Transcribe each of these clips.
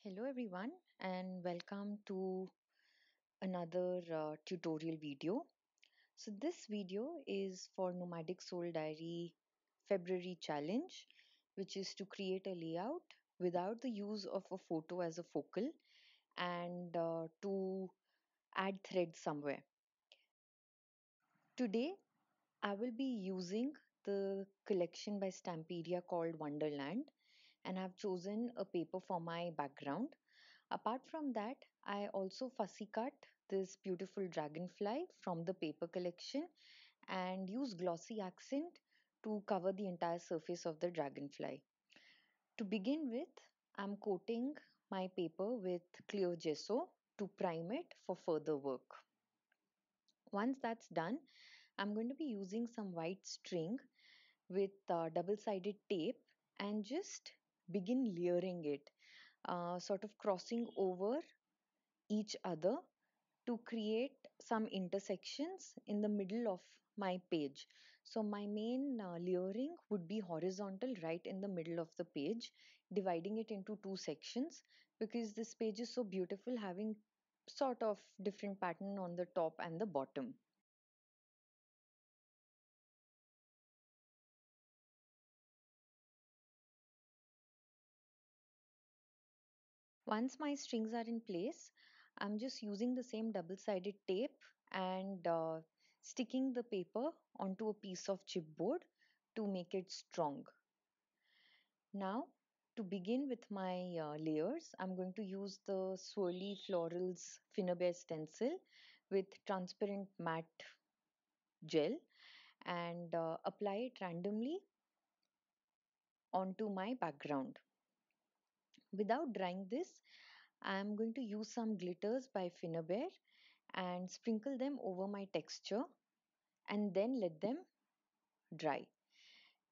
Hello everyone and welcome to another tutorial video. So this video is for Nomadic Soul Diary February challenge, which is to create a layout without the use of a photo as a focal and to add threads somewhere. Today I will be using the collection by Stamperia called Wonderland, and I've chosen a paper for my background. Apart from that, I also fussy cut this beautiful dragonfly from the paper collection and use glossy accent to cover the entire surface of the dragonfly. To begin with, I'm coating my paper with clear gesso to prime it for further work. Once that's done, I'm going to be using some white string with double-sided tape and just begin layering it, sort of crossing over each other to create some intersections in the middle of my page. So my main layering would be horizontal right in the middle of the page, dividing it into two sections because this page is so beautiful, having sort of different pattern on the top and the bottom. Once my strings are in place, I'm just using the same double-sided tape and sticking the paper onto a piece of chipboard to make it strong. Now, to begin with my layers, I'm going to use the Swirly Florals Finnabair stencil with transparent matte gel and apply it randomly onto my background. Without drying this, I'm going to use some glitters by Finnabair and sprinkle them over my texture and then let them dry.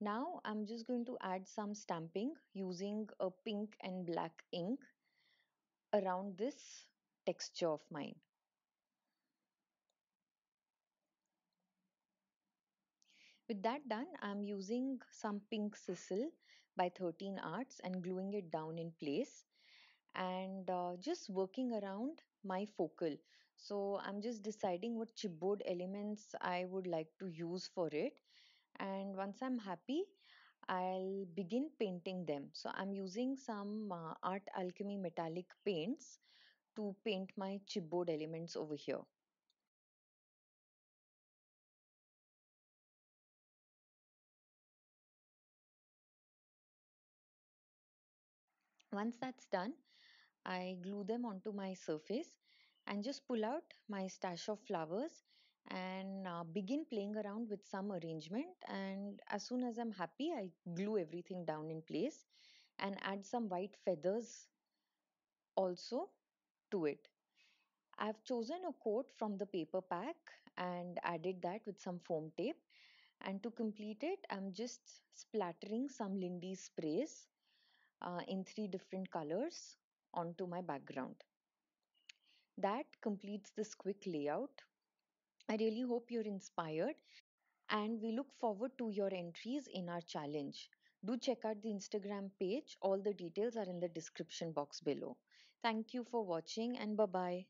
Now I'm just going to add some stamping using a pink and black ink around this texture of mine. With that done, I'm using some pink Sisal by 13 Arts and gluing it down in place and just working around my focal. So I'm just deciding what chipboard elements I would like to use for it. And once I'm happy, I'll begin painting them. So I'm using some Art Alchemy metallic paints to paint my chipboard elements over here. Once that's done, I glue them onto my surface and just pull out my stash of flowers and begin playing around with some arrangement. And as soon as I'm happy, I glue everything down in place and add some white feathers also to it. I've chosen a coat from the paper pack and added that with some foam tape. And to complete it, I'm just splattering some Lindy sprays in three different colors onto my background. That completes this quick layout. I really hope you're inspired and we look forward to your entries in our challenge. Do check out the Instagram page. All the details are in the description box below. Thank you for watching and bye bye.